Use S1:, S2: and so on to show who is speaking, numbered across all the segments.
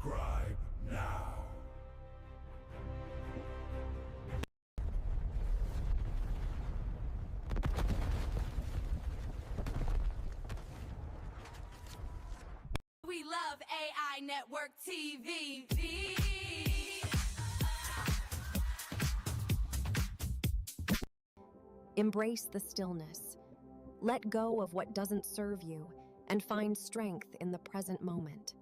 S1: Subscribe now.
S2: We love AI Network TV.
S3: Embrace the stillness. Let go of what doesn't serve you and find strength in the present moment.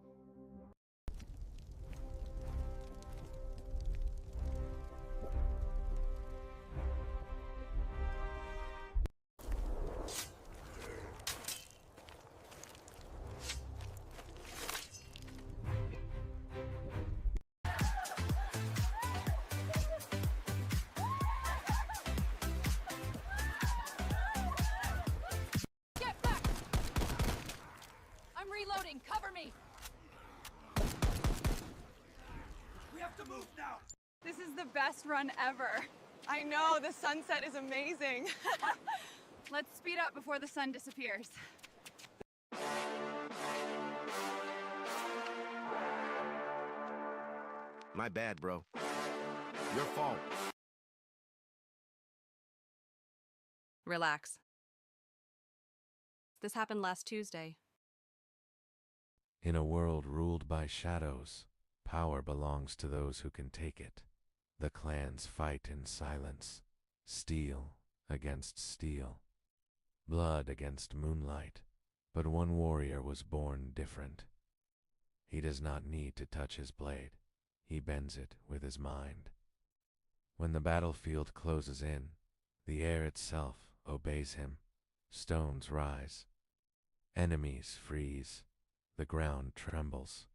S2: Reloading, cover me!
S4: We have to move now!
S5: This is the best run ever. I know, the sunset is amazing. Let's speed up before the sun disappears.
S6: My bad, bro. Your fault.
S7: Relax. This happened last Tuesday.
S8: In a world ruled by shadows, power belongs to those who can take it. The clans fight in silence, steel against steel, blood against moonlight. But one warrior was born different. He does not need to touch his blade. He bends it with his mind. When the battlefield closes in, the air itself obeys him. Stones rise. Enemies freeze. The ground trembles.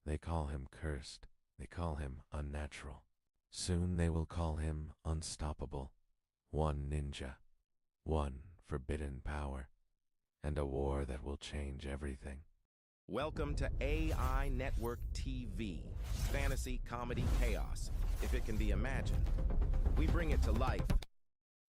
S8: They call him cursed. They call him unnatural. Soon they will call him unstoppable. One ninja. One forbidden power. And a war that will change everything.
S6: Welcome to AI Network TV. Fantasy, comedy, chaos. If it can be imagined. We bring it to life.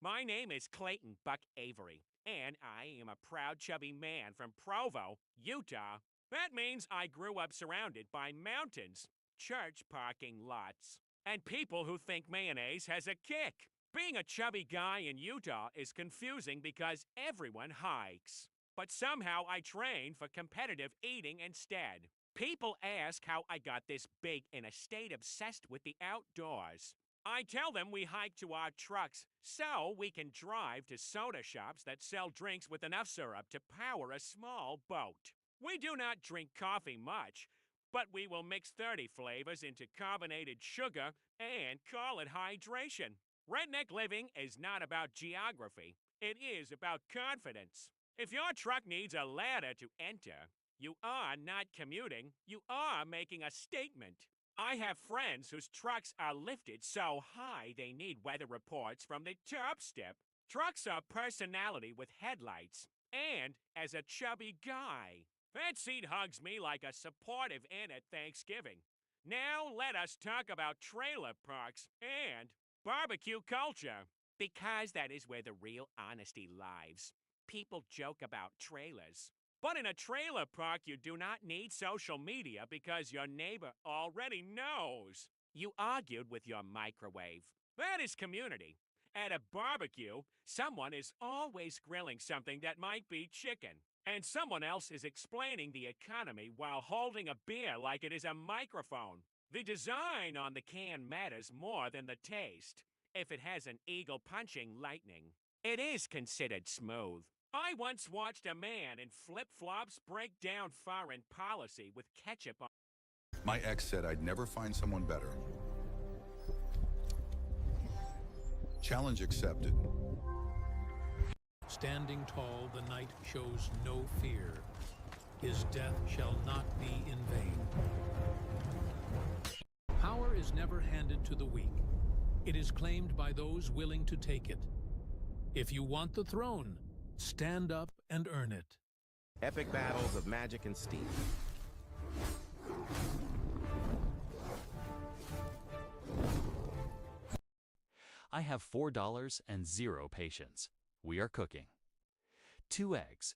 S9: My name is Clayton Buck Avery, and I am a proud chubby man from Provo, Utah. That means I grew up surrounded by mountains, church parking lots, and people who think mayonnaise has a kick. Being a chubby guy in Utah is confusing because everyone hikes. But somehow I train for competitive eating instead. People ask how I got this big in a state obsessed with the outdoors. I tell them we hike to our trucks so we can drive to soda shops that sell drinks with enough syrup to power a small boat. We do not drink coffee much, but we will mix 30 flavors into carbonated sugar and call it hydration. Redneck living is not about geography. It is about confidence. If your truck needs a ladder to enter, you are not commuting, you are making a statement. I have friends whose trucks are lifted so high they need weather reports from the top step. Trucks are personality with headlights, and as a chubby guy, that seat hugs me like a supportive aunt at Thanksgiving. Now let us talk about trailer parks and barbecue culture, because that is where the real honesty lies. People joke about trailers. But in a trailer park, you do not need social media because your neighbor already knows. You argued with your microwave. That is community. At a barbecue, someone is always grilling something that might be chicken, and someone else is explaining the economy while holding a beer like it is a microphone. The design on the can matters more than the taste. If it has an eagle punching lightning, it is considered smooth. I once watched a man in flip-flops break down foreign policy with ketchup on.
S1: My ex said I'd never find someone better. Challenge accepted.
S10: Standing tall, the knight shows no fear. His death shall not be in vain. Power is never handed to the weak. It is claimed by those willing to take it. If you want the throne, stand up and earn it.
S6: Epic battles of magic and steel.
S11: I have $4 and 0 patience. We are cooking. 2 eggs.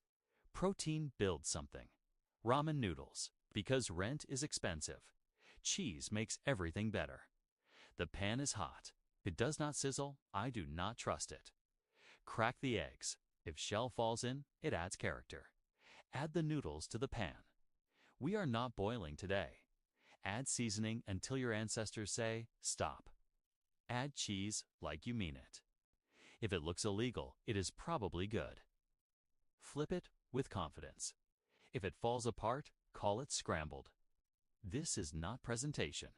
S11: Protein builds something. Ramen noodles, because rent is expensive. Cheese makes everything better. The pan is hot. If it does not sizzle, I do not trust it. Crack the eggs. If shell falls in, it adds character. Add the noodles to the pan. We are not boiling today. Add seasoning until your ancestors say, stop. Add cheese like you mean it. If it looks illegal, it is probably good. Flip it with confidence. If it falls apart, call it scrambled. This is not presentation.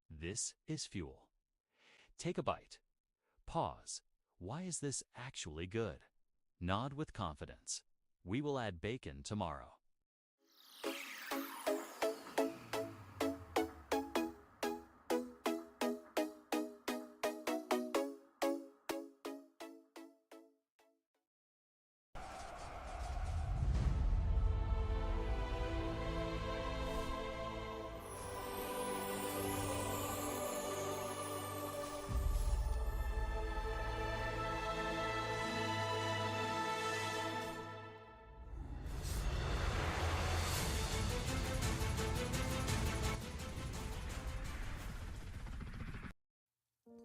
S11: This is fuel. Take a bite. Pause. Why is this actually good? Nod with confidence. We will add bacon tomorrow.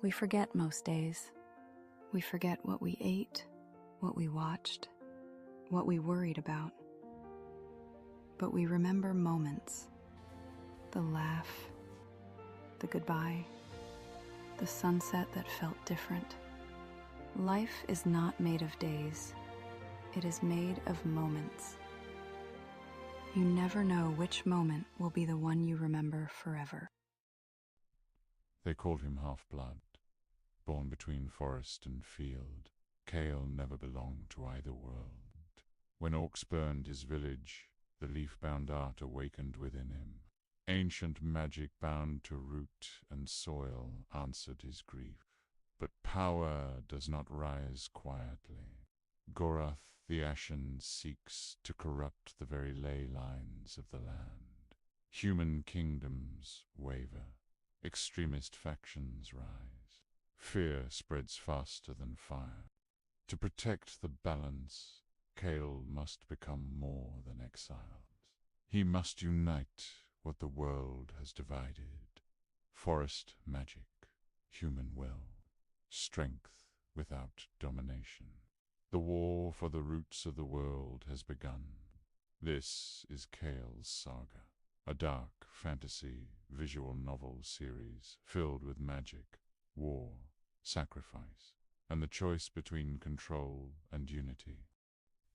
S7: We forget most days. We forget what we ate, what we watched, what we worried about. But we remember moments. The laugh, the goodbye, the sunset that felt different. Life is not made of days. It is made of moments. You never know which moment will be the one you remember forever.
S12: They called him Half-Blood, born between forest and field. Kale never belonged to either world. When orcs burned his village, the leaf-bound art awakened within him. Ancient magic bound to root and soil answered his grief. But power does not rise quietly. Gorath the Ashen seeks to corrupt the very ley lines of the land. Human kingdoms waver. Extremist factions rise. Fear spreads faster than fire. To protect the balance, Kale must become more than exiles. He must unite what the world has divided. Forest magic, human will, strength without domination. The war for the roots of the world has begun. This is Kale's saga. A dark fantasy visual novel series filled with magic, war, sacrifice, and the choice between control and unity.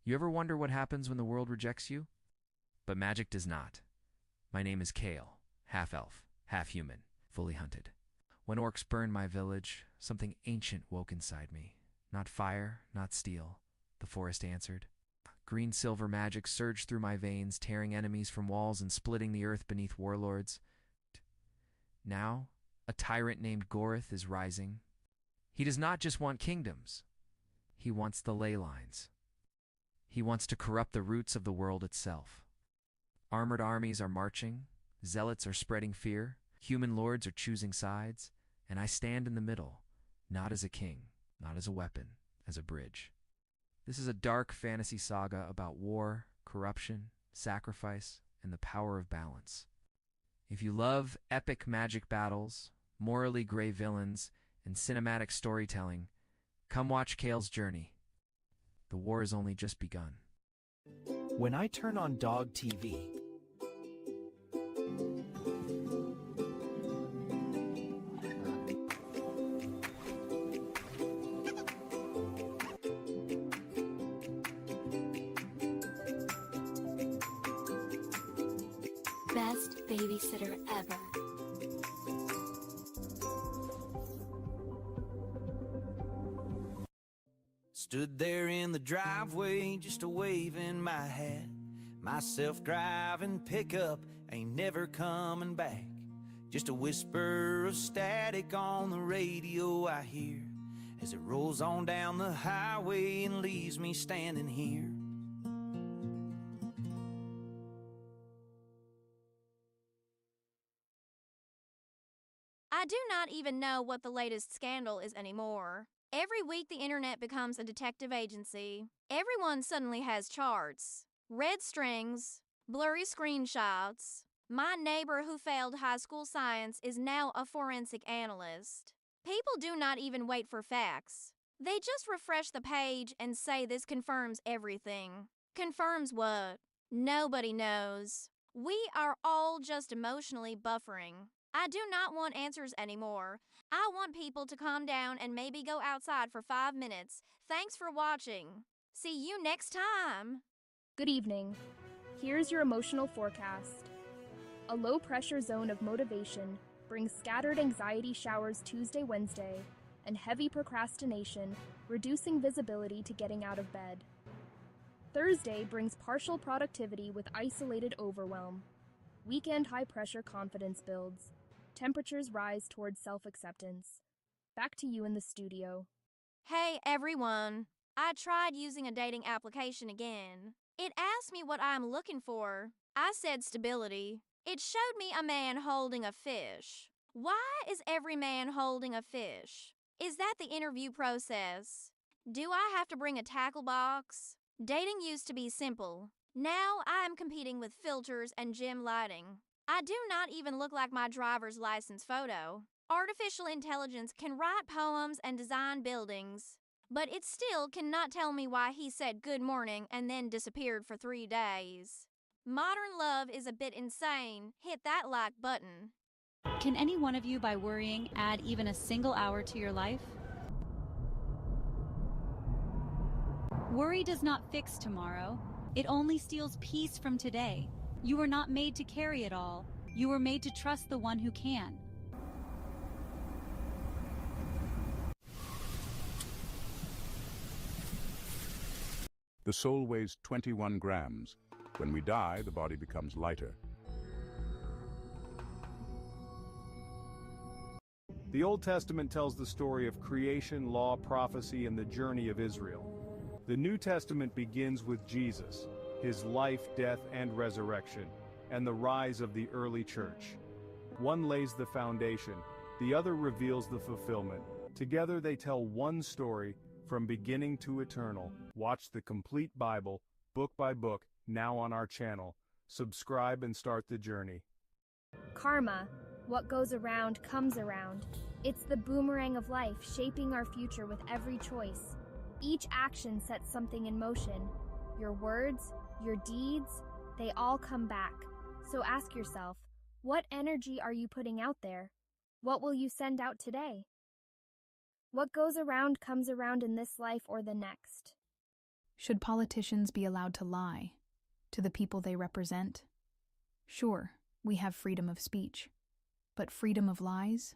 S13: You ever wonder what happens when the world rejects you? But magic does not. My name is Kale, half-elf, half-human, fully hunted. When orcs burned my village, something ancient woke inside me. Not fire, not steel, the forest answered. Green-silver magic surged through my veins, tearing enemies from walls and splitting the earth beneath warlords. Now, a tyrant named Gorath is rising. He does not just want kingdoms. He wants the ley lines. He wants to corrupt the roots of the world itself. Armored armies are marching, zealots are spreading fear, human lords are choosing sides, and I stand in the middle, not as a king, not as a weapon, as a bridge. This is a dark fantasy saga about war, corruption, sacrifice, and the power of balance. If you love epic magic battles, morally gray villains, and cinematic storytelling, come watch Kale's journey. The war has only just begun.
S14: When I turn on Dog TV,
S15: Best babysitter ever.
S4: Stood there in the driveway, just a waving my hat. My self-driving pickup ain't never coming back. Just a whisper of static on the radio I hear as it rolls on down the highway and leaves me standing here.
S16: I do not even know what the latest scandal is anymore. Every week the internet becomes a detective agency. Everyone suddenly has charts, red strings, blurry screenshots, My neighbor who failed high school science is now a forensic analyst. People do not even wait for facts. They just refresh the page and say this confirms everything. Confirms what? Nobody knows. We are all just emotionally buffering. I do not want answers anymore. I want people to calm down and maybe go outside for 5 minutes. Thanks for watching. See you next time.
S17: Good evening. Here's your emotional forecast. A low-pressure zone of motivation brings scattered anxiety showers Tuesday, Wednesday, and heavy procrastination, reducing visibility to getting out of bed. Thursday brings partial productivity with isolated overwhelm. Weekend high-pressure confidence builds. Temperatures rise towards self-acceptance. Back to you in the studio.
S16: Hey everyone. I tried using a dating application again. It asked me what I'm looking for. I said stability. It showed me a man holding a fish. Why is every man holding a fish? Is that the interview process? Do I have to bring a tackle box? Dating used to be simple. Now I am competing with filters and gym lighting. I do not even look like my driver's license photo. Artificial intelligence can write poems and design buildings, but it still cannot tell me why he said good morning and then disappeared for 3 days. Modern love is a bit insane. Hit that like button.
S18: Can any one of you, by worrying, add even a single hour to your life? Worry does not fix tomorrow. It only steals peace from today. You were not made to carry it all. You were made to trust the one who can.
S19: The soul weighs 21 grams. When we die, the body becomes lighter.
S20: The Old Testament tells the story of creation, law, prophecy, and the journey of Israel. The New Testament begins with Jesus, his life, death, and resurrection, and the rise of the early church. One lays the foundation, the other reveals the fulfillment. Together they tell one story from beginning to eternal. Watch the complete Bible, book by book, now on our channel. Subscribe and start the journey.
S17: Karma. What goes around comes around. It's the boomerang of life, shaping our future with every choice. Each action sets something in motion. Your words, your deeds, they all come back. So ask yourself, what energy are you putting out there? What will you send out today? What goes around comes around in this life or the next.
S21: Should politicians be allowed to lie to the people they represent? Sure, we have freedom of speech. But freedom of lies?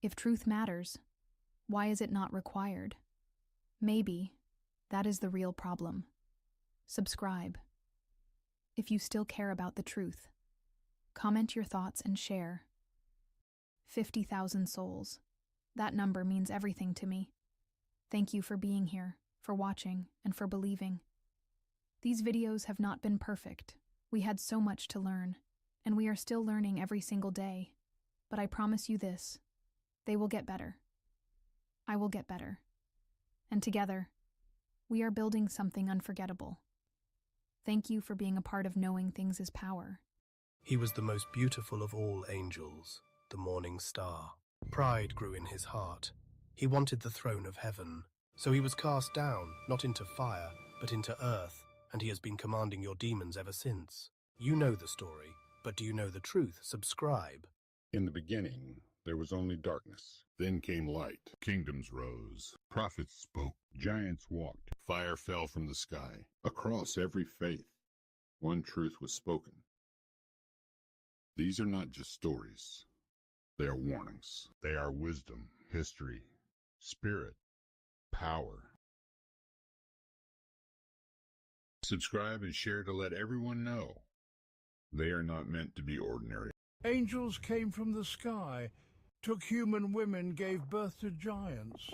S21: If truth matters, why is it not required? Maybe that is the real problem. Subscribe. If you still care about the truth, comment your thoughts and share. 50,000 souls. That number means everything to me. Thank you for being here, for watching, and for believing. These videos have not been perfect. We had so much to learn, and we are still learning every single day. But I promise you this, they will get better. I will get better. And together, we are building something unforgettable. Thank you for being a part of Knowing Things is Power.
S22: He was the most beautiful of all angels, the morning star. Pride grew in his heart. He wanted the throne of heaven. So he was cast down, not into fire, but into earth, and he has been commanding your demons ever since. You know the story, but do you know the truth? Subscribe.
S12: In the beginning, there was only darkness. Then came light. Kingdoms rose. Prophets spoke. Giants walked. Fire fell from the sky. Across every faith, one truth was spoken. These are not just stories. They are warnings. They are wisdom, history, spirit, power. Subscribe and share to let everyone know. They are not meant to be ordinary.
S23: Angels came from the sky, took human women, gave birth to giants.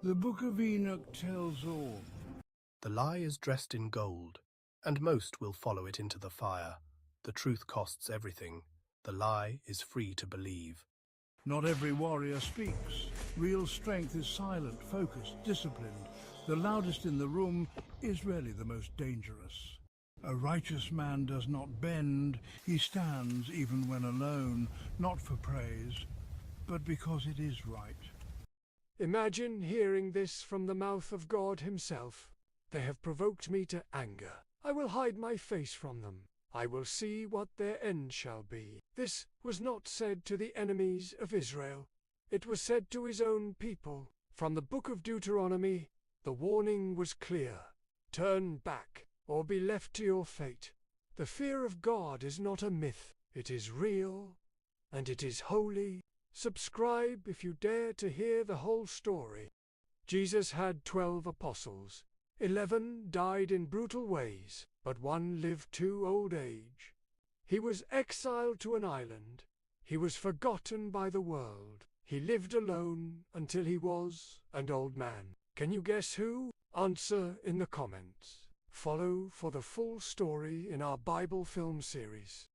S23: The Book of Enoch tells all.
S22: The lie is dressed in gold, and most will follow it into the fire. The truth costs everything. The lie is free to believe.
S23: Not every warrior speaks. Real strength is silent, focused, disciplined. The loudest in the room is really the most dangerous. A righteous man does not bend, he stands even when alone, not for praise, but because it is right.
S2: Imagine hearing this from the mouth of God himself. They have provoked me to anger. I will hide my face from them. I will see what their end shall be. This was not said to the enemies of Israel. It was said to his own people. From the book of Deuteronomy, the warning was clear. Turn back, or be left to your fate. The fear of God is not a myth. It is real, and it is holy. Subscribe if you dare to hear the whole story. Jesus had 12 apostles. 11 died in brutal ways, but one lived to old age. He was exiled to an island. He was forgotten by the world. He lived alone until he was an old man. Can you guess who? Answer in the comments. Follow for the full story in our Bible film series.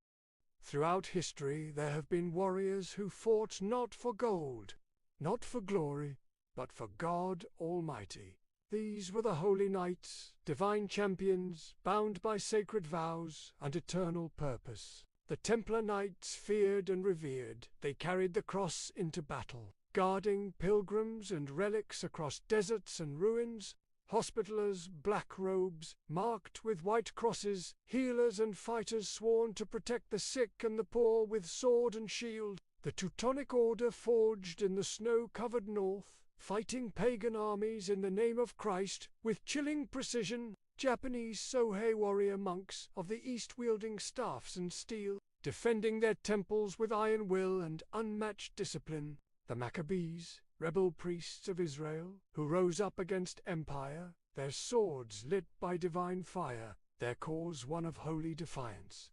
S2: Throughout history there have been warriors who fought not for gold, not for glory, but for God Almighty. These were the holy knights, divine champions, bound by sacred vows and eternal purpose. The Templar knights feared and revered. They carried the cross into battle, guarding pilgrims and relics across deserts and ruins. Hospitallers, black robes, marked with white crosses, healers and fighters sworn to protect the sick and the poor with sword and shield. The Teutonic Order forged in the snow-covered north, fighting pagan armies in the name of Christ with chilling precision. Japanese Sohei warrior monks of the east wielding staffs and steel, defending their temples with iron will and unmatched discipline. The Maccabees, rebel priests of Israel, who rose up against empire, their swords lit by divine fire, their cause one of holy defiance.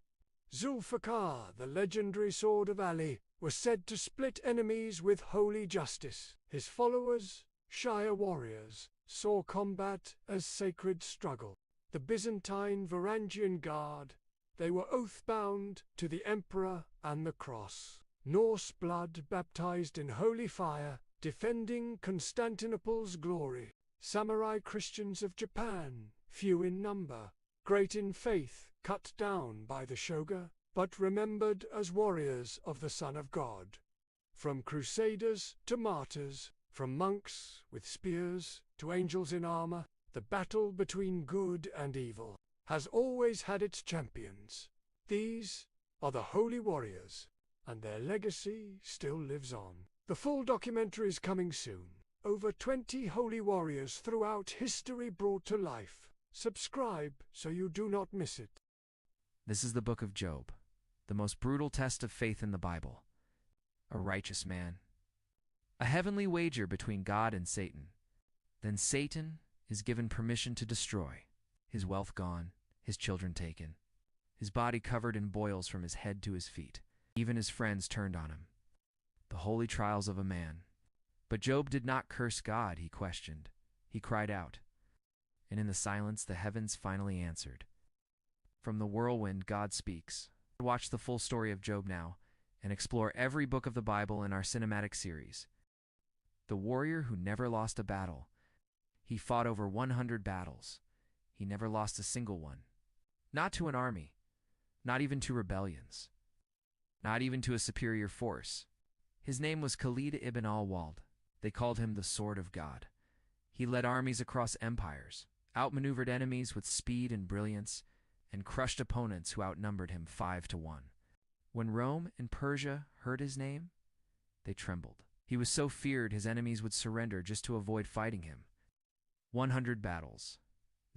S2: Zulfiqar, the legendary sword of Ali, was said to split enemies with holy justice. His followers, Shia warriors, saw combat as sacred struggle. The Byzantine Varangian Guard, they were oath-bound to the emperor and the cross. Norse blood baptized in holy fire, defending Constantinople's glory. Samurai Christians of Japan, few in number, great in faith, cut down by the shogun, but remembered as warriors of the Son of God. From crusaders to martyrs, from monks with spears to angels in armor, the battle between good and evil has always had its champions. These are the holy warriors, and their legacy still lives on. The full documentary is coming soon. Over 20 holy warriors throughout history brought to life. Subscribe so you do not miss it.
S13: This is the book of Job, the most brutal test of faith in the Bible. A righteous man. A heavenly wager between God and Satan. Then Satan is given permission to destroy. His wealth gone, his children taken, his body covered in boils from his head to his feet. Even his friends turned on him. The holy trials of a man. But Job did not curse God, he questioned. He cried out. And in the silence, the heavens finally answered. From the whirlwind, God speaks. Watch the full story of Job now and explore every book of the Bible in our cinematic series. The warrior who never lost a battle. He fought over 100 battles. He never lost a single one. Not to an army. Not even to rebellions. Not even to a superior force. His name was Khalid ibn al-Walid. They called him the Sword of God. He led armies across empires, outmaneuvered enemies with speed and brilliance, and crushed opponents who outnumbered him 5-1. When Rome and Persia heard his name, they trembled. He was so feared his enemies would surrender just to avoid fighting him. 100 battles,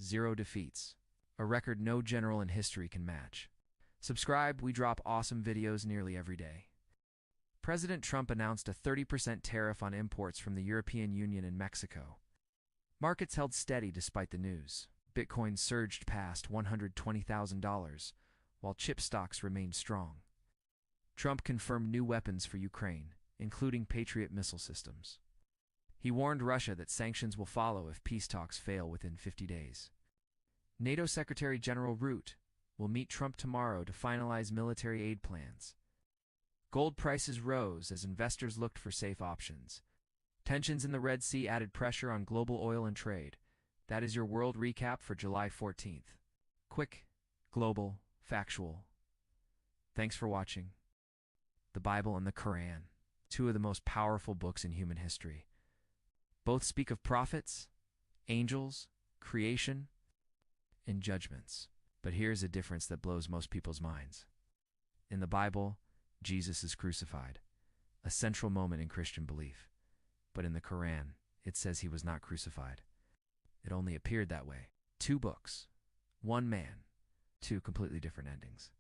S13: 0 defeats, a record no general in history can match. Subscribe, we drop awesome videos nearly every day. President Trump announced a 30% tariff on imports from the European Union and Mexico. Markets held steady despite the news. Bitcoin surged past $120,000, while chip stocks remained strong. Trump confirmed new weapons for Ukraine, including Patriot missile systems. He warned Russia that sanctions will follow if peace talks fail within 50 days. NATO Secretary General Rutte will meet Trump tomorrow to finalize military aid plans. Gold prices rose as investors looked for safe options. Tensions in the Red Sea added pressure on global oil and trade. That is your world recap for July 14th. Quick, global, factual. Thanks for watching. The Bible and the Quran, two of the most powerful books in human history. Both speak of prophets, angels, creation, and judgments. But here's a difference that blows most people's minds. In the Bible, Jesus is crucified, a central moment in Christian belief. But in the Quran, it says he was not crucified. It only appeared that way. Two books, one man, two completely different endings.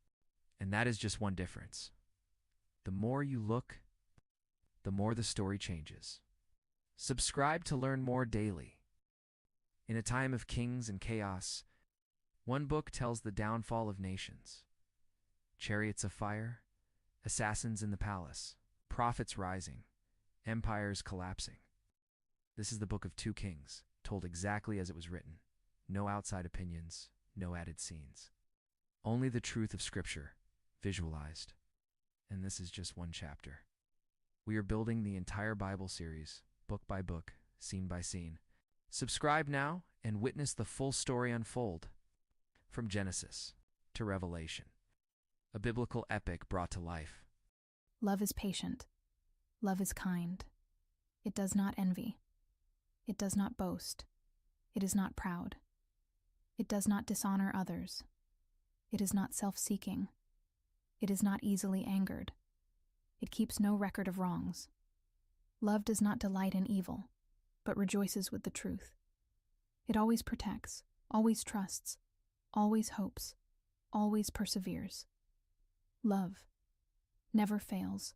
S13: And that is just one difference. The more you look, the more the story changes. Subscribe to learn more daily. In a time of kings and chaos, one book tells the downfall of nations. Chariots of fire, assassins in the palace, prophets rising, empires collapsing. This is the book of two kings, told exactly as it was written. No outside opinions, no added scenes. Only the truth of Scripture, visualized. And this is just one chapter. We are building the entire Bible series, book by book, scene by scene. Subscribe now and witness the full story unfold. From Genesis to Revelation. A biblical epic brought to life.
S21: Love is patient. Love is kind. It does not envy. It does not boast. It is not proud. It does not dishonor others. It is not self-seeking. It is not easily angered. It keeps no record of wrongs. Love does not delight in evil, but rejoices with the truth. It always protects, always trusts, always hopes, always perseveres. Love never fails.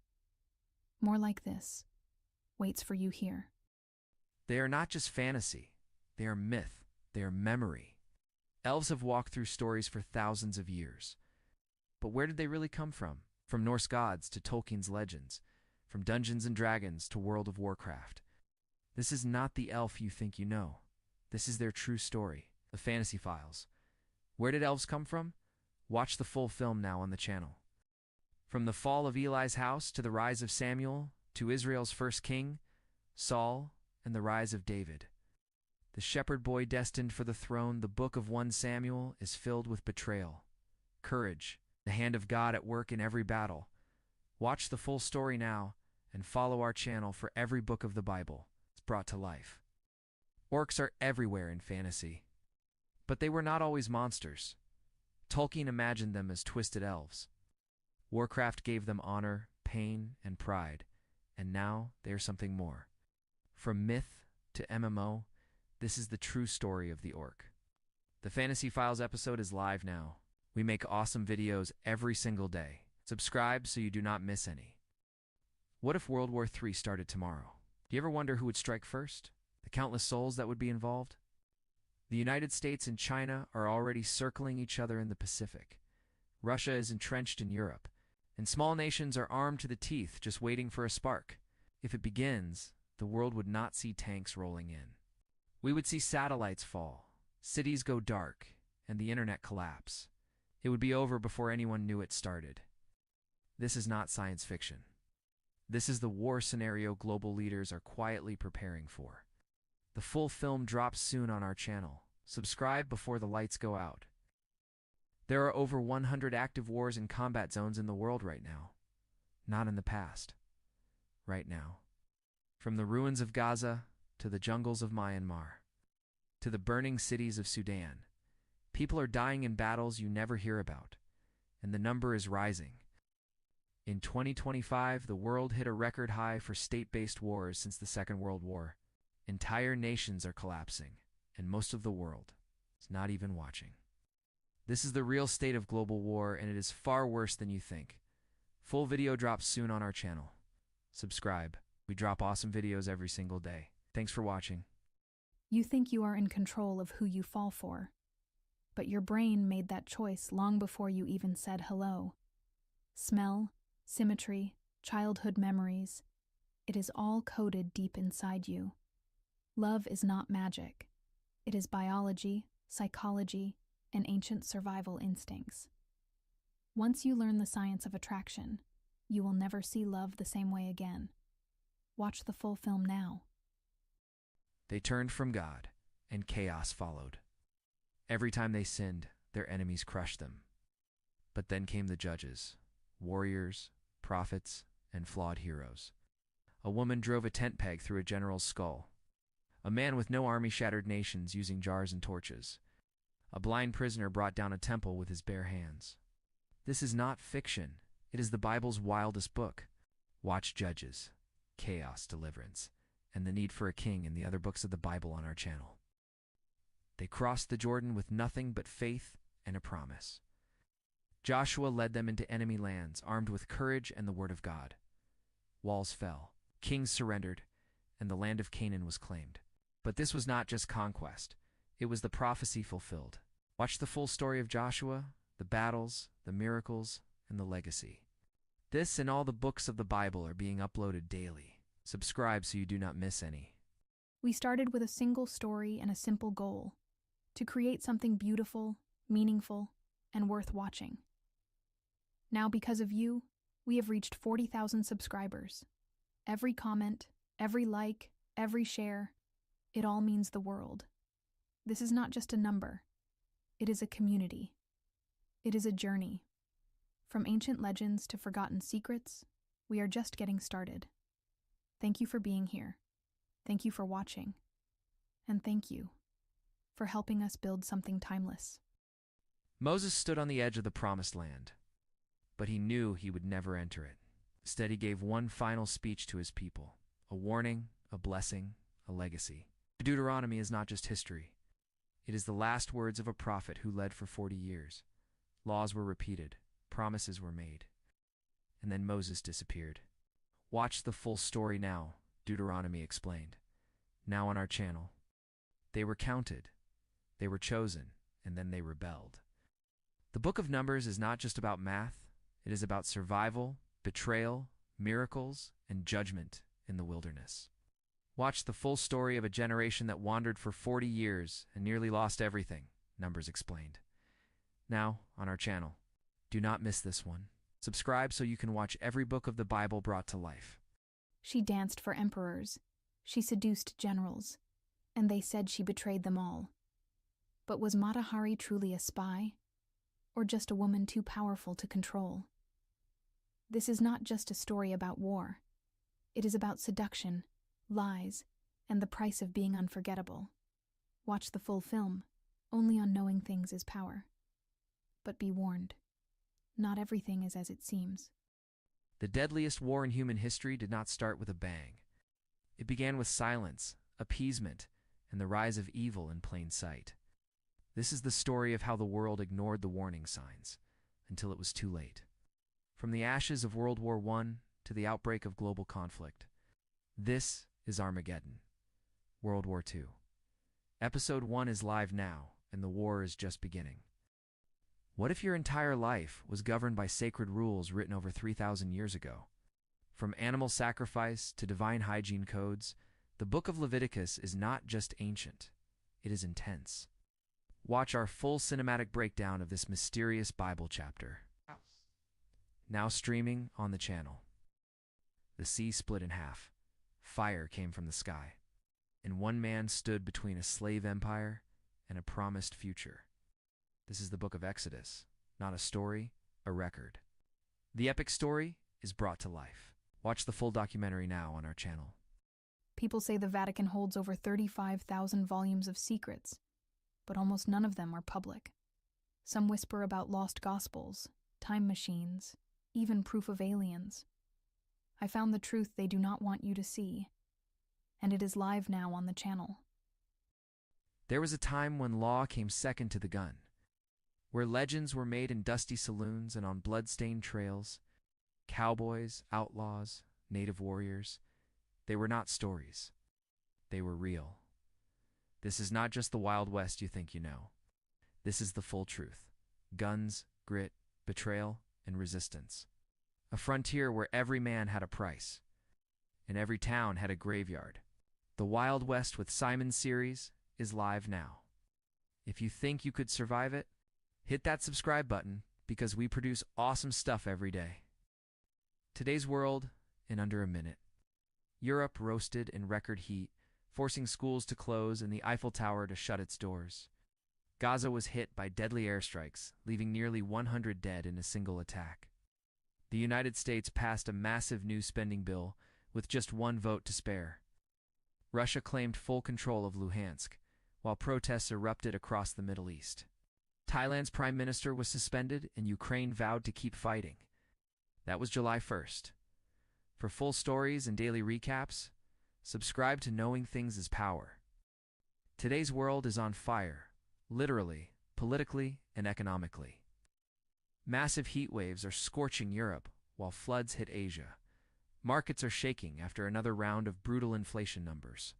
S21: More like this, waits for you here.
S13: They are not just fantasy. They are myth. They are memory. Elves have walked through stories for thousands of years. But where did they really come from? From Norse gods to Tolkien's legends, from Dungeons and Dragons to World of Warcraft. This is not the elf you think you know. This is their true story, the Fantasy Files. Where did elves come from? Watch the full film now on the channel. From the fall of Eli's house to the rise of Samuel to Israel's first king, Saul, and the rise of David. The shepherd boy destined for the throne, the book of 1 Samuel, is filled with betrayal, courage, the hand of God at work in every battle. Watch the full story now and follow our channel for every book of the Bible it's brought to life. Orcs are everywhere in fantasy, but they were not always monsters. Tolkien imagined them as twisted elves. Warcraft gave them honor, pain, and pride, and now they are something more. From myth to MMO, this is the true story of the orc. The Fantasy Files episode is live now. We make awesome videos every single day. Subscribe so you do not miss any. What if World War III started tomorrow? Do you ever wonder who would strike first? The countless souls that would be involved? The United States and China are already circling each other in the Pacific. Russia is entrenched in Europe, and small nations are armed to the teeth just waiting for a spark. If it begins, the world would not see tanks rolling in. We would see satellites fall, cities go dark, and the internet collapse. It would be over before anyone knew it started. This is not science fiction. This is the war scenario global leaders are quietly preparing for. The full film drops soon on our channel. Subscribe before the lights go out. There are over 100 active wars and combat zones in the world right now. Not in the past. Right now. From the ruins of Gaza to the jungles of Myanmar, to the burning cities of Sudan, people are dying in battles you never hear about, and the number is rising. In 2025, the world hit a record high for state-based wars since the Second World War. Entire nations are collapsing, and most of the world is not even watching. This is the real state of global war, and it is far worse than you think. Full video drops soon on our channel. Subscribe. We drop awesome videos every single day. Thanks for watching.
S21: You think you are in control of who you fall for, but your brain made that choice long before you even said hello. Smell, symmetry, childhood memories, it is all coded deep inside you. Love is not magic. It is biology, psychology, and ancient survival instincts. Once you learn the science of attraction, you will never see love the same way again. Watch the full film now.
S13: They turned from God, and chaos followed. Every time they sinned, their enemies crushed them, But then came the judges, warriors, prophets, and flawed heroes. A woman drove a tent peg through a general's skull. A man with no army shattered nations using jars and torches. A blind prisoner brought down a temple with his bare hands. This is not fiction. It is the Bible's wildest book. Watch Judges, Chaos, Deliverance, and the Need for a King in the other books of the Bible on our channel. They crossed the Jordan with nothing but faith and a promise. Joshua led them into enemy lands, armed with courage and the word of God. Walls fell, kings surrendered, and the land of Canaan was claimed. But this was not just conquest. It was the prophecy fulfilled. Watch the full story of Joshua, the battles, the miracles, and the legacy. This and all the books of the Bible are being uploaded daily. Subscribe so you do not miss any.
S21: We started with a single story and a simple goal: to create something beautiful, meaningful, and worth watching. Now, because of you, we have reached 40,000 subscribers. Every comment, every like, every share, it all means the world. This is not just a number. It is a community. It is a journey. From ancient legends to forgotten secrets, we are just getting started. Thank you for being here. Thank you for watching. And thank you for helping us build something timeless.
S13: Moses stood on the edge of the promised land, but he knew he would never enter it. Instead, he gave one final speech to his people, a warning, a blessing, a legacy. Deuteronomy is not just history. It is the last words of a prophet who led for 40 years. Laws were repeated, promises were made, and then Moses disappeared. Watch the full story now, Deuteronomy explained. Now on our channel. They were counted, they were chosen, and then they rebelled. The book of Numbers is not just about math. It is about survival, betrayal, miracles, and judgment in the wilderness. Watch the full story of a generation that wandered for 40 years and nearly lost everything, Numbers explained. Now, on our channel. Do not miss this one. Subscribe so you can watch every book of the Bible brought to life.
S21: She danced for emperors. She seduced generals. And they said she betrayed them all. But was Mata Hari truly a spy? Or just a woman too powerful to control? This is not just a story about war. It is about seduction, lies, and the price of being unforgettable. Watch the full film. Only on knowing things is power. But be warned. Not everything is as it seems.
S13: The deadliest war in human history did not start with a bang. It began with silence, appeasement, and the rise of evil in plain sight. This is the story of how the world ignored the warning signs until it was too late. From the ashes of World War I to the outbreak of global conflict. This is Armageddon, World War II. Episode 1 is live now, and the war is just beginning. What if your entire life was governed by sacred rules written over 3,000 years ago? From animal sacrifice to divine hygiene codes, the book of Leviticus is not just ancient, it is intense. Watch our full cinematic breakdown of this mysterious Bible chapter. Now streaming on the channel. The sea split in half. Fire came from the sky. And one man stood between a slave empire and a promised future. This is the book of Exodus, not a story, a record. The epic story is brought to life. Watch the full documentary now on our channel.
S21: People say the Vatican holds over 35,000 volumes of secrets, but almost none of them are public. Some whisper about lost gospels, time machines, even proof of aliens. I found the truth they do not want you to see, and it is live now on the channel.
S13: There was a time when law came second to the gun, where legends were made in dusty saloons and on blood-stained trails. Cowboys, outlaws, native warriors. They were not stories. They were real. This is not just the Wild West you think you know. This is the full truth. Guns, grit, betrayal, and resistance. A frontier where every man had a price, and every town had a graveyard. The Wild West with Simon series is live now. If you think you could survive it, hit that subscribe button because we produce awesome stuff every day. Today's world in under a minute. Europe roasted in record heat, forcing schools to close and the Eiffel Tower to shut its doors. Gaza was hit by deadly airstrikes, leaving nearly 100 dead in a single attack. The United States passed a massive new spending bill with just one vote to spare. Russia claimed full control of Luhansk, while protests erupted across the Middle East. Thailand's prime minister was suspended, and Ukraine vowed to keep fighting. That was July 1st. For full stories and daily recaps, subscribe to Knowing Things is Power. Today's world is on fire, literally, politically, and economically. Massive heat waves are scorching Europe, while floods hit Asia. Markets are shaking after another round of brutal inflation numbers.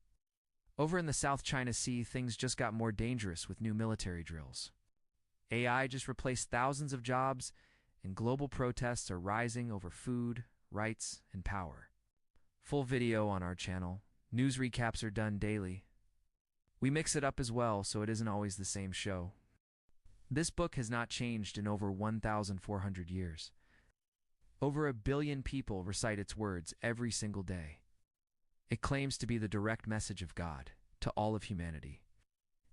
S13: Over in the South China Sea, things just got more dangerous with new military drills. AI just replaced thousands of jobs, and global protests are rising over food, rights, and power. Full video on our channel. News recaps are done daily. We mix it up as well, so it isn't always the same show. This book has not changed in over 1,400 years. Over 1 billion people recite its words every single day. It claims to be the direct message of God to all of humanity.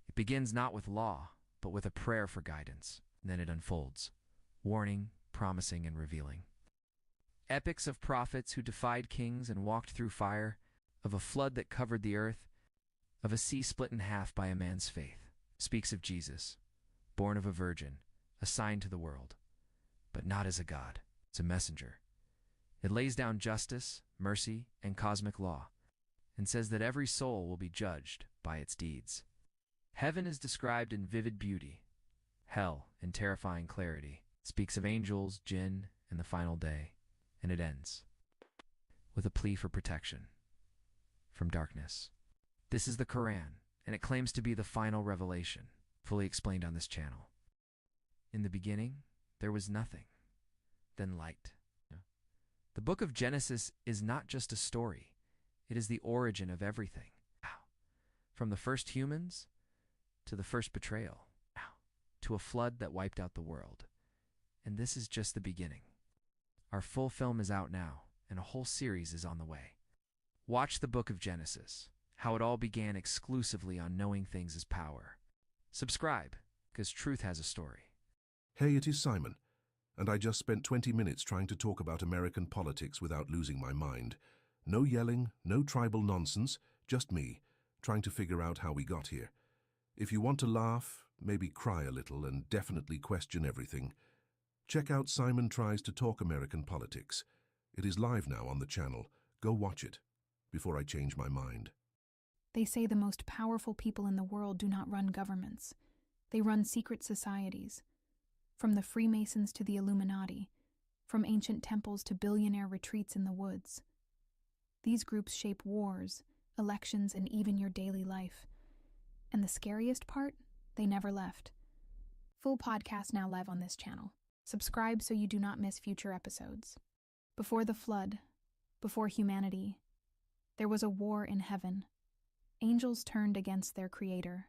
S13: It begins not with law, but with a prayer for guidance, and then it unfolds, warning, promising, and revealing. Epics of prophets who defied kings and walked through fire, of a flood that covered the earth, of a sea split in half by a man's faith, speaks of Jesus, born of a virgin, assigned to the world, but not as a god, as a messenger. It lays down justice, mercy, and cosmic law, and says that every soul will be judged by its deeds. Heaven is described in vivid beauty, hell in terrifying clarity. It speaks of angels, jinn, and the final day, and it ends with a plea for protection from darkness. This is the Quran, and it claims to be the final revelation, fully explained on this channel. In the beginning, there was nothing, then light. The book of Genesis is not just a story. It is the origin of everything. From the first humans, to the first betrayal, to a flood that wiped out the world. And this is just the beginning. Our full film is out now, and a whole series is on the way. Watch the book of Genesis, how it all began exclusively on Knowing Things is Power. Subscribe, because truth has a story.
S3: Hey, it is Simon, and I just spent 20 minutes trying to talk about American politics without losing my mind. No yelling, no tribal nonsense, just me, trying to figure out how we got here. If you want to laugh, maybe cry a little, and definitely question everything, check out Simon Tries to Talk American Politics. It is live now on the channel. Go watch it, before I change my mind.
S21: They say the most powerful people in the world do not run governments. They run secret societies. From the Freemasons to the Illuminati, from ancient temples to billionaire retreats in the woods. These groups shape wars, elections, and even your daily life. And the scariest part? They never left. Full podcast now live on this channel. Subscribe so you do not miss future episodes. Before the flood, before humanity, there was a war in heaven. Angels turned against their creator.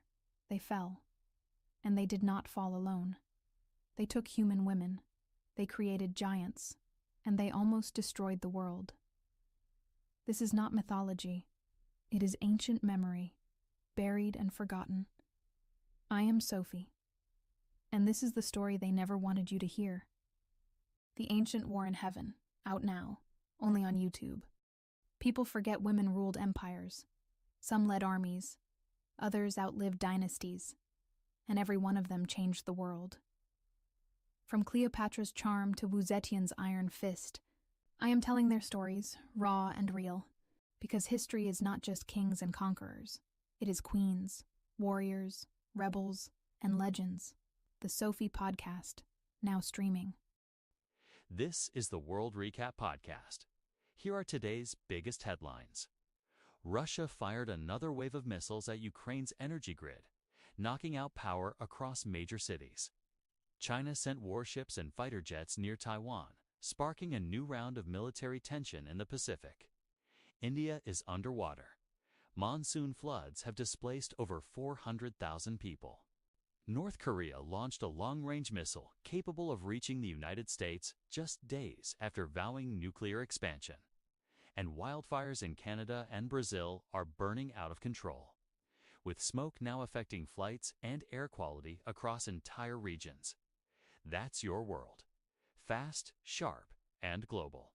S21: They fell. And they did not fall alone. They took human women. They created giants. And they almost destroyed the world. This is not mythology. It is ancient memory, buried and forgotten. I am Sophie. And this is the story they never wanted you to hear. The Ancient War in Heaven, out now, only on YouTube. People forget women ruled empires. Some led armies. Others outlived dynasties. And every one of them changed the world. From Cleopatra's charm to Wu Zetian's iron fist, I am telling their stories, raw and real, because history is not just kings and conquerors. It is queens, warriors, rebels, and legends. The Sophie Podcast, now streaming.
S11: This is the World Recap Podcast. Here are today's biggest headlines. Russia fired another wave of missiles at Ukraine's energy grid, knocking out power across major cities. China sent warships and fighter jets near Taiwan, sparking a new round of military tension in the Pacific. India is underwater. Monsoon floods have displaced over 400,000 people. North Korea launched a long-range missile capable of reaching the United States just days after vowing nuclear expansion. And wildfires in Canada and Brazil are burning out of control. with smoke now affecting flights and air quality across entire regions. That's your world. Fast, sharp, and global.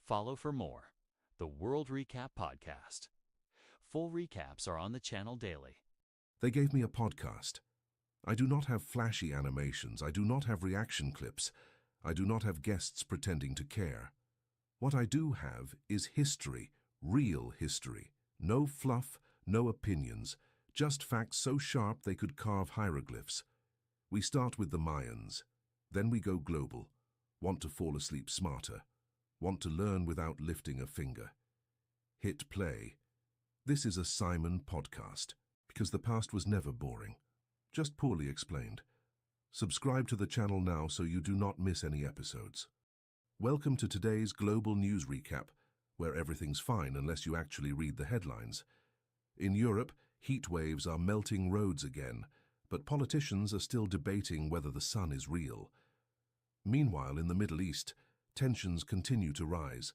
S11: Follow for more. The World Recap Podcast. Full recaps are on the channel daily.
S3: They gave me a podcast. I do not have flashy animations. I do not have reaction clips. I do not have guests pretending to care. What I do have is history, real history. No fluff, no opinions, just facts so sharp they could carve hieroglyphs. We start with the Mayans. Then we go global. Want to fall asleep smarter. Want to learn without lifting a finger. Hit play. This is a Simon podcast, because the past was never boring, just poorly explained. Subscribe to the channel now so you do not miss any episodes. Welcome to today's global news recap, where everything's fine unless you actually read the headlines. In Europe, heat waves are melting roads again, but politicians are still debating whether the sun is real. Meanwhile, in the Middle East, tensions continue to rise,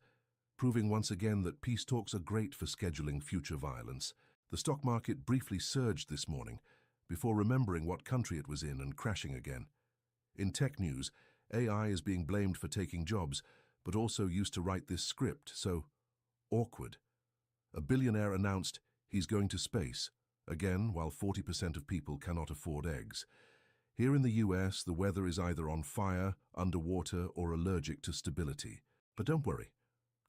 S3: proving once again that peace talks are great for scheduling future violence. The stock market briefly surged this morning, before remembering what country it was in and crashing again. In tech news, AI is being blamed for taking jobs, but also used to write this script, so awkward. A billionaire announced he's going to space, again while 40% of people cannot afford eggs. Here in the US, the weather is either on fire, underwater, or allergic to stability. But don't worry.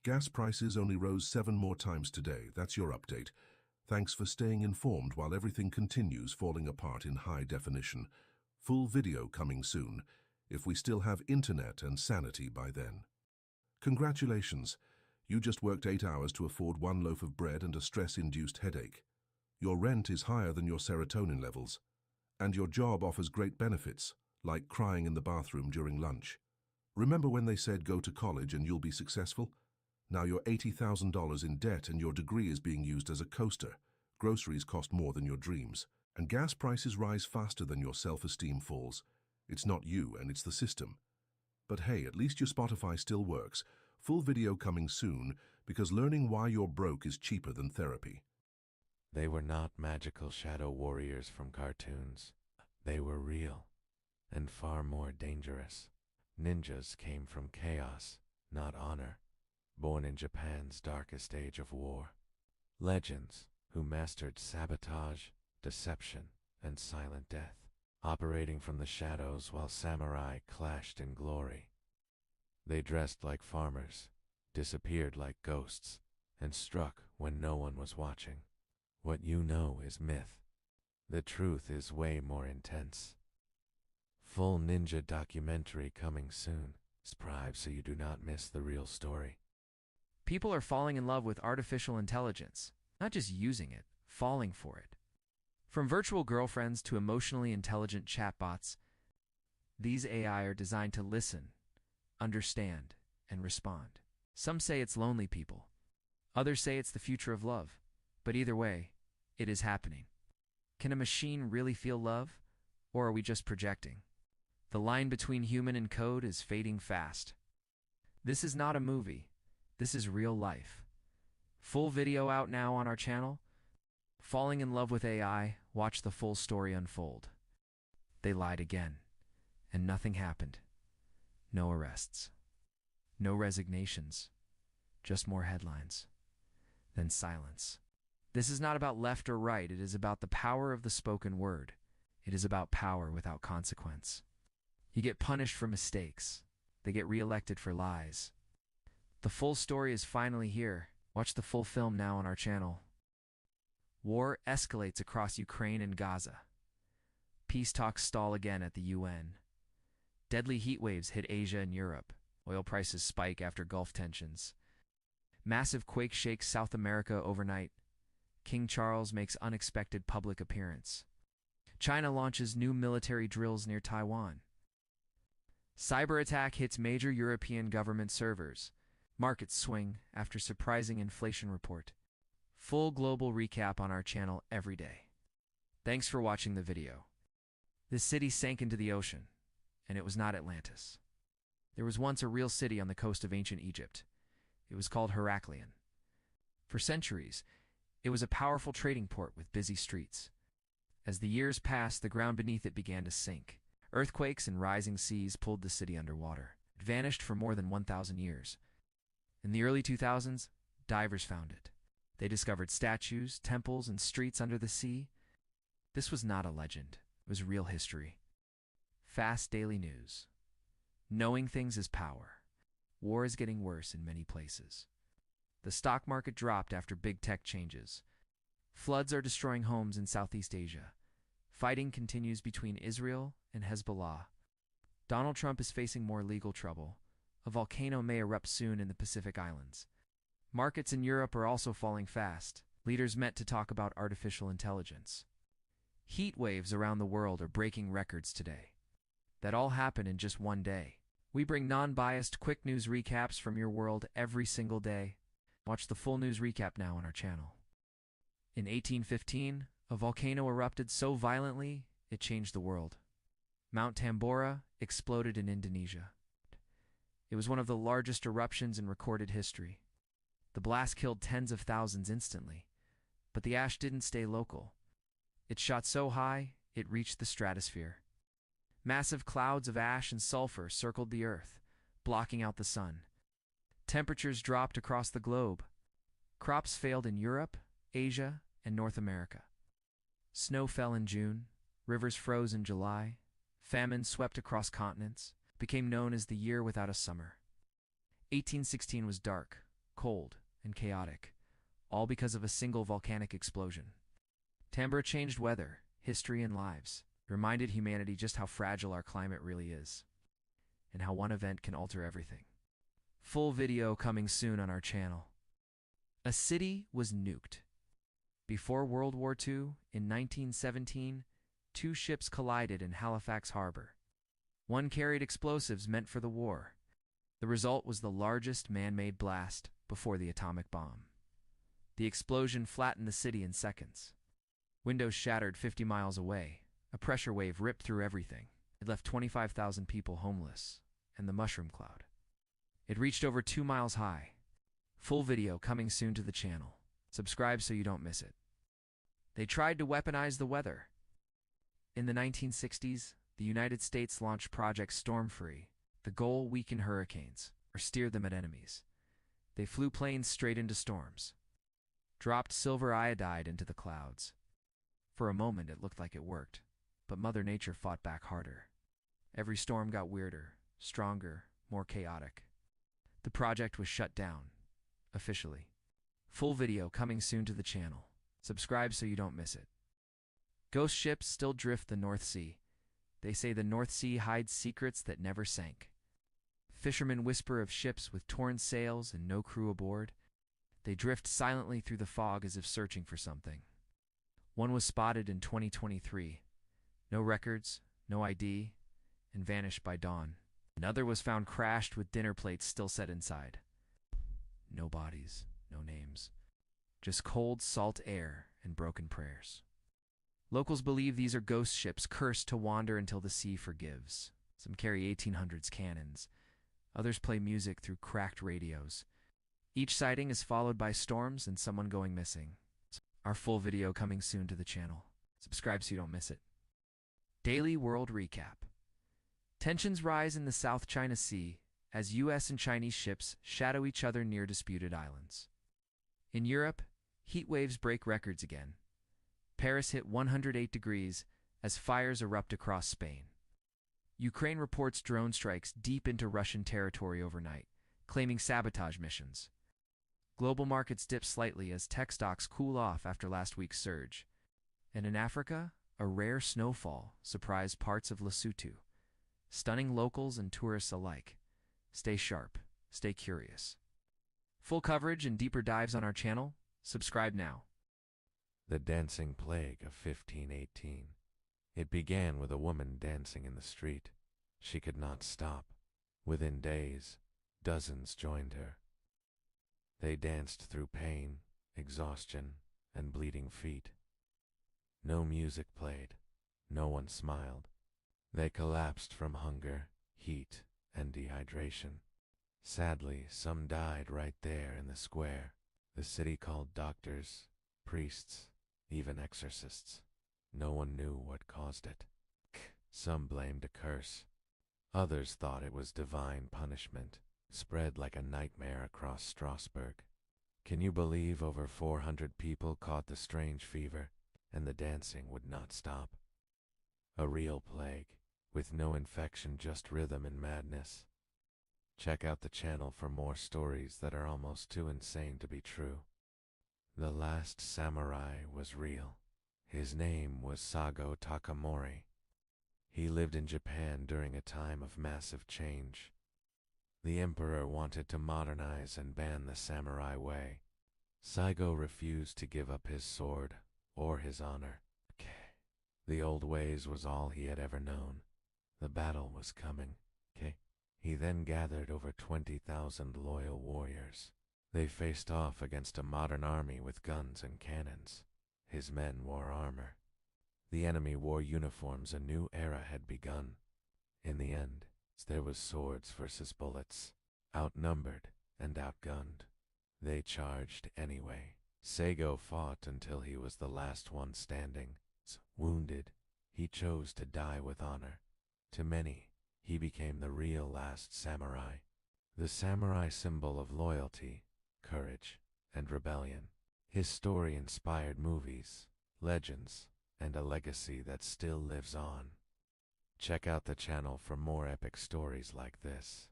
S3: Gas prices only rose 7 more times today. That's your update. Thanks for staying informed while everything continues falling apart in high definition. Full video coming soon, if we still have internet and sanity by then. Congratulations. You just worked 8 hours to afford 1 loaf of bread and a stress-induced headache. Your rent is higher than your serotonin levels. And your job offers great benefits, like crying in the bathroom during lunch. Remember when they said go to college and you'll be successful? Now you're $80,000 in debt and your degree is being used as a coaster. Groceries cost more than your dreams. And gas prices rise faster than your self-esteem falls. It's not you and it's the system. But hey, at least your Spotify still works. Full video coming soon, because learning why you're broke is cheaper than therapy.
S5: They were not magical shadow warriors from cartoons. They were real, and far more dangerous. Ninjas came from chaos, not honor, born in Japan's darkest age of war. Legends who mastered sabotage, deception, and silent death, operating from the shadows while samurai clashed in glory. They dressed like farmers, disappeared like ghosts, and struck when no one was watching. What you know is myth. The truth is way more intense. Full ninja documentary coming soon. Subscribe so you do not miss the real story.
S13: People are falling in love with artificial intelligence, not just using it, falling for it. From virtual girlfriends to emotionally intelligent chatbots, these AI are designed to listen, understand, and respond. Some say it's lonely people. Others say it's the future of love. But either way, it is happening. Can a machine really feel love, or are we just projecting? The line between human and code is fading fast. This is not a movie. This is real life. Full video out now on our channel. Falling in love with AI, watch the full story unfold. They lied again, and nothing happened. No arrests. No resignations. Just more headlines. Then silence. This is not about left or right. It is about the power of the spoken word. It is about power without consequence. You get punished for mistakes. They get reelected for lies. The full story is finally here. Watch the full film now on our channel. War escalates across Ukraine and Gaza. Peace talks stall again at the UN. Deadly heat waves hit Asia and Europe. Oil prices spike after Gulf tensions. Massive quake shakes South America overnight. King Charles makes unexpected public appearance. China launches new military drills near Taiwan. Cyber attack hits major European government servers. Markets swing after surprising inflation report. Full global recap on our channel every day. Thanks for watching the video. This city sank into the ocean, and it was not Atlantis. There was once a real city on the coast of ancient Egypt. It was called Heraklion. For centuries, It was a powerful trading port with busy streets. As the years passed, the ground beneath it began to sink. Earthquakes and rising seas pulled the city underwater. It vanished for more than 1,000 years. In the early 2000s, divers found it. They discovered statues, temples, and streets under the sea. This was not a legend. It was real history. Fast daily news. Knowing things is power. War is getting worse in many places. The stock market dropped after big tech changes. Floods are destroying homes in Southeast Asia. Fighting continues between Israel and Hezbollah. Donald Trump is facing more legal trouble. A volcano may erupt soon in the Pacific Islands. Markets in Europe are also falling fast. Leaders met to talk about artificial intelligence. Heat waves around the world are breaking records today. That all happened in just one day. We bring non-biased, quick news recaps from your world every single day. Watch the full news recap now on our channel. In 1815, a volcano erupted so violently it changed the world. Mount Tambora exploded in Indonesia. It was one of the largest eruptions in recorded history. The blast killed tens of thousands instantly, but the ash didn't stay local. It shot so high, it reached the stratosphere. Massive clouds of ash and sulfur circled the earth, blocking out the sun. Temperatures dropped across the globe. Crops failed in Europe, Asia, and North America. Snow fell in June, rivers froze in July, famine swept across continents, became known as the year without a summer. 1816 was dark, cold, and chaotic, all because of a single volcanic explosion. Tambora changed weather, history, and lives, reminded humanity just how fragile our climate really is, and how one event can alter everything. Full video coming soon on our channel. A city was nuked. Before World War II, in 1917, 2 ships collided in Halifax Harbor. One carried explosives meant for the war. The result was the largest man-made blast before the atomic bomb. The explosion flattened the city in seconds. Windows shattered 50 miles away. A pressure wave ripped through everything. It left 25,000 people homeless, and the mushroom cloud. It reached over 2 miles high. Full video coming soon to the channel. Subscribe so you don't miss it. They tried to weaponize the weather. In the 1960s, the United States launched Project Stormfree. The goal: weaken hurricanes, or steer them at enemies. They flew planes straight into storms, dropped silver iodide into the clouds. For a moment it looked like it worked, but Mother Nature fought back harder. Every storm got weirder, stronger, more chaotic. The project was shut down, officially. Full video coming soon to the channel. Subscribe so you don't miss it. Ghost ships still drift the North Sea. They say the North Sea hides secrets that never sank. Fishermen whisper of ships with torn sails and no crew aboard. They drift silently through the fog as if searching for something. One was spotted in 2023. No records, no ID, and vanished by dawn. Another was found crashed with dinner plates still set inside. No bodies, no names. Just cold, salt air and broken prayers. Locals believe these are ghost ships cursed to wander until the sea forgives. Some carry 1800s cannons. Others play music through cracked radios. Each sighting is followed by storms and someone going missing. Our full video coming soon to the channel. Subscribe so you don't miss it. Daily World Recap. Tensions rise in the South China Sea as U.S. and Chinese ships shadow each other near disputed islands. In Europe, heat waves break records again. Paris hit 108 degrees as fires erupt across Spain. Ukraine reports drone strikes deep into Russian territory overnight, claiming sabotage missions. Global markets dip slightly as tech stocks cool off after last week's surge. And in Africa, a rare snowfall surprised parts of Lesotho, stunning locals and tourists alike. Stay sharp, stay curious. Full coverage and deeper dives on our channel. Subscribe now.
S5: The Dancing Plague of 1518. It began with a woman dancing in the street. She could not stop. Within days, dozens joined her. They danced through pain, exhaustion, and bleeding feet. No music played. No one smiled. They collapsed from hunger, heat, and dehydration. Sadly, some died right there in the square. The city called doctors, priests, even exorcists. No one knew what caused it. Some blamed a curse. Others thought it was divine punishment, spread like a nightmare across Strasbourg. Can you believe over 400 people caught the strange fever, and the dancing would not stop? A real plague, with no infection, just rhythm and madness. Check out the channel for more stories that are almost too insane to be true. The last samurai was real. His name was Sago Takamori. He lived in Japan during a time of massive change. The emperor wanted to modernize and ban the samurai way. Saigo refused to give up his sword or his honor. The old ways was all he had ever known. The battle was coming. He then gathered over 20,000 loyal warriors. They faced off against a modern army with guns and cannons. His men wore armor. The enemy wore uniforms. A new era had begun. In the end, there was swords versus bullets. Outnumbered and outgunned, they charged anyway. Saigo fought until he was the last one standing. Wounded, he chose to die with honor. To many, he became the real last samurai. The samurai symbol of loyalty, courage, and rebellion. His story inspired movies, legends, and a legacy that still lives on. Check out the channel for more epic stories like this.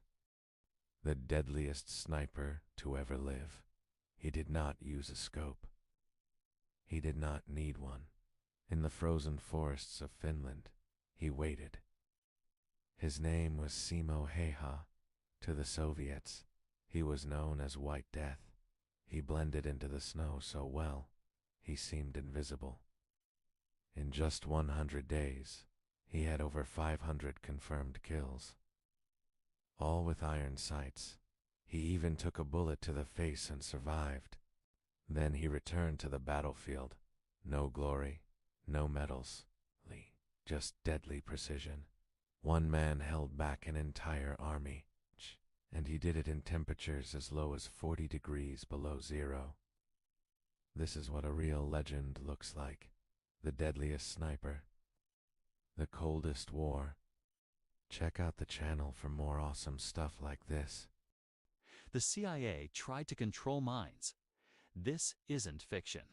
S5: The deadliest sniper to ever live. He did not use a scope. He did not need one. In the frozen forests of Finland, he waited. His name was Simo Heiha. To the Soviets, he was known as White Death. He blended into the snow so well, he seemed invisible. In just 100 days, he had over 500 confirmed kills. All with iron sights. He even took a bullet to the face and survived. Then he returned to the battlefield. No glory, no medals, just deadly precision. One man held back an entire army, and he did it in temperatures as low as 40 degrees below zero. This is what a real legend looks like. The deadliest sniper. The coldest war. Check out the channel for more awesome stuff like this.
S11: The CIA tried to control minds. This isn't fiction.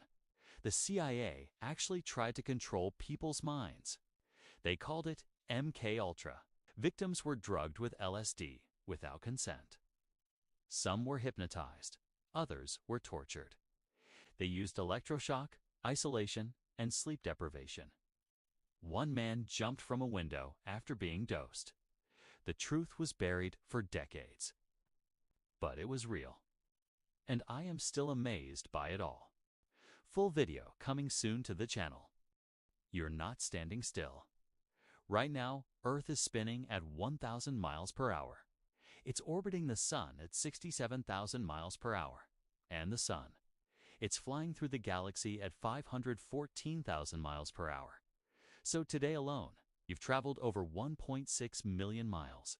S11: The CIA actually tried to control people's minds. They called it MK Ultra. Victims were drugged with LSD without consent. Some were hypnotized. Others were tortured. They used electroshock, isolation, and sleep deprivation. One man jumped from a window after being dosed. The truth was buried for decades. But it was real. And I am still amazed by it all. Full video coming soon to the channel. You're not standing still. Right now, Earth is spinning at 1,000 miles per hour. It's orbiting the Sun at 67,000 miles per hour. And the Sun. It's flying through the galaxy at 514,000 miles per hour. So today alone, you've traveled over 1.6 million miles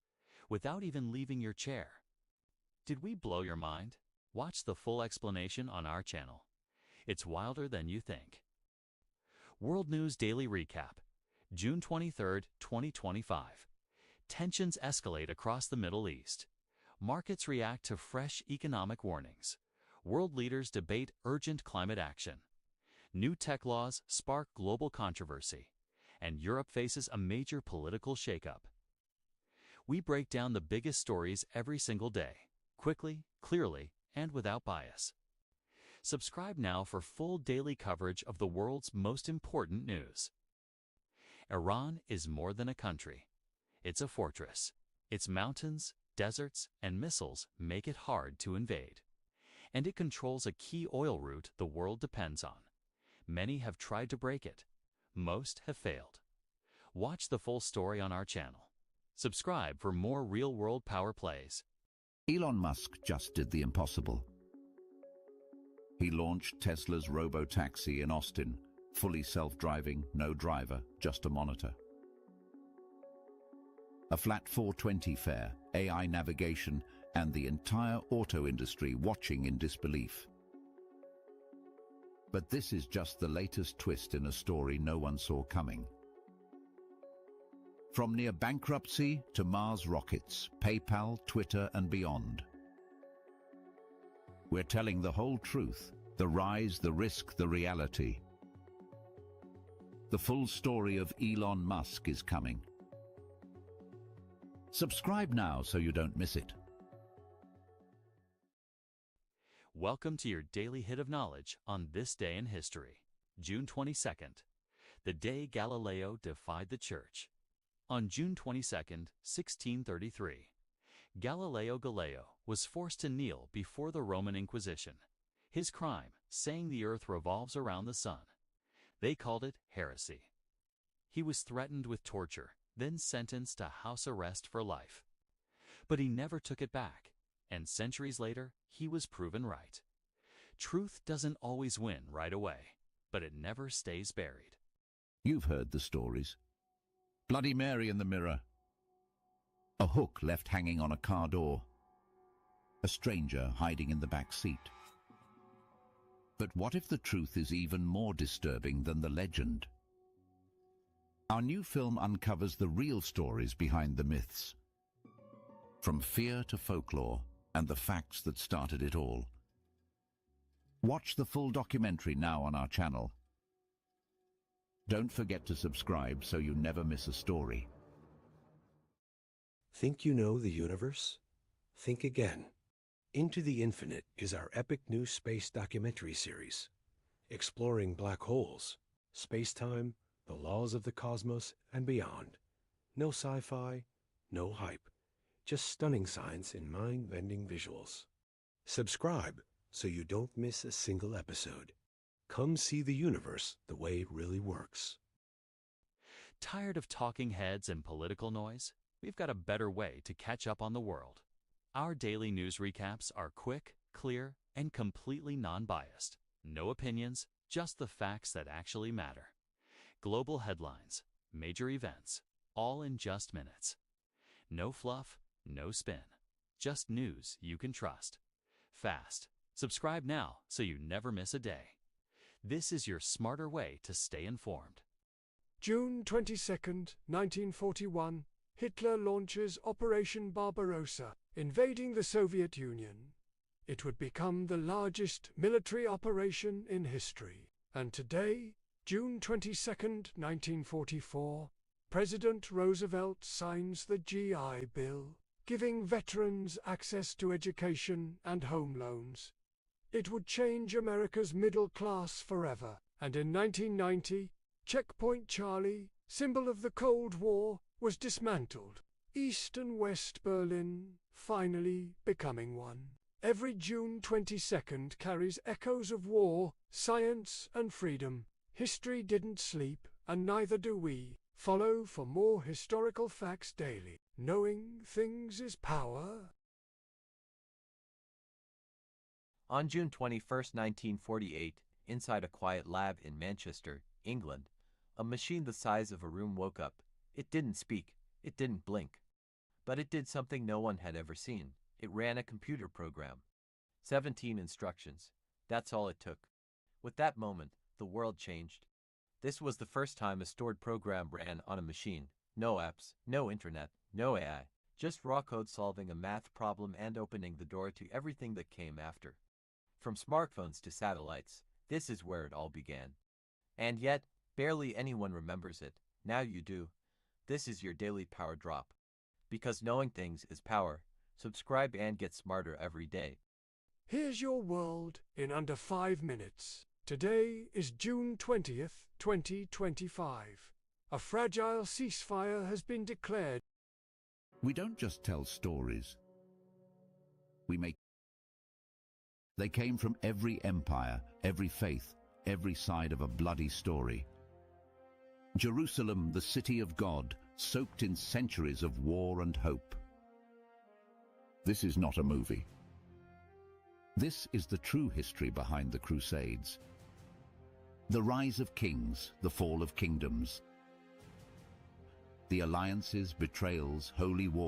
S11: without even leaving your chair. Did we blow your mind? Watch the full explanation on our channel. It's wilder than you think. World News Daily Recap, June 23, 2025. Tensions escalate across the Middle East. Markets react to fresh economic warnings. World leaders debate urgent climate action. New tech laws spark global controversy. And Europe faces a major political shakeup. We break down the biggest stories every single day, quickly, clearly, and without bias. Subscribe now for full daily coverage of the world's most important news. Iran is more than a country. It's a fortress. Its mountains, deserts, and missiles make it hard to invade. And it controls a key oil route the world depends on. Many have tried to break it. Most have failed. Watch the full story on our channel. Subscribe for more real-world power plays.
S1: Elon Musk just did the impossible. He launched Tesla's robo-taxi in Austin, fully self-driving, no driver, just a monitor. A flat $420 fare, AI navigation, and the entire auto industry watching in disbelief. But this is just the latest twist in a story no one saw coming. From near bankruptcy to Mars rockets, PayPal, Twitter, and beyond. We're telling the whole truth, the rise, the risk, the reality. The full story of Elon Musk is coming. Subscribe now so you don't miss it.
S11: Welcome to your daily hit of knowledge on this day in history, June 22nd, the day Galileo defied the Church. On June 22nd, 1633, Galileo Galilei was forced to kneel before the Roman Inquisition. His crime, saying the earth revolves around the sun. They called it heresy. He was threatened with torture, then sentenced to house arrest for life. But he never took it back, and centuries later, he was proven right. Truth doesn't always win right away, but it never stays buried.
S1: You've heard the stories. Bloody Mary in the mirror. A hook left hanging on a car door. A stranger hiding in the back seat. But what if the truth is even more disturbing than the legend? Our new film uncovers the real stories behind the myths. From fear to folklore and the facts that started it all. Watch the full documentary now on our channel. Don't forget to subscribe so you never miss a story.
S8: Think you know the universe? Think again. Into the Infinite is our epic new space documentary series, exploring black holes, space-time, the laws of the cosmos, and beyond. No sci-fi, no hype, just stunning science in mind-bending visuals. Subscribe so you don't miss a single episode. Come see the universe the way it really works.
S11: Tired of talking heads and political noise? We've got a better way to catch up on the world. Our daily news recaps are quick, clear, and completely non-biased. No opinions, just the facts that actually matter. Global headlines, major events, all in just minutes. No fluff, no spin. Just news you can trust. Fast. Subscribe now so you never miss a day. This is your smarter way to stay informed.
S2: June 22nd, 1941, Hitler launches Operation Barbarossa, invading the Soviet Union. It would become the largest military operation in history. And today, June 22nd, 1944, President Roosevelt signs the GI Bill, giving veterans access to education and home loans. It would change America's middle class forever. And in 1990, Checkpoint Charlie, symbol of the Cold War, was dismantled. East and West Berlin finally becoming one. Every June 22nd carries echoes of war, science, and freedom. History didn't sleep, and neither do we. Follow for more historical facts daily. Knowing things is power.
S9: On June 21, 1948, inside a quiet lab in Manchester, England, a machine the size of a room woke up. It didn't speak. It didn't blink. But it did something no one had ever seen. It ran a computer program. 17 instructions. That's all it took. With that moment, the world changed. This was the first time a stored program ran on a machine. No apps, no internet, no AI. Just raw code solving a math problem and opening the door to everything that came after. From smartphones to satellites, this is where it all began. And yet, barely anyone remembers it. Now you do. This is your daily power drop. Because knowing things is power. Subscribe and get smarter every day.
S2: Here's your world in under 5 minutes. Today is June 20th, 2025. A fragile ceasefire has been declared.
S1: We don't just tell stories. We make. They came from every empire, every faith, every side of a bloody story. Jerusalem, the city of God, soaked in centuries of war and hope. This is not a movie. This is the true history behind the Crusades. The rise of kings, the fall of kingdoms. The alliances, betrayals, holy wars.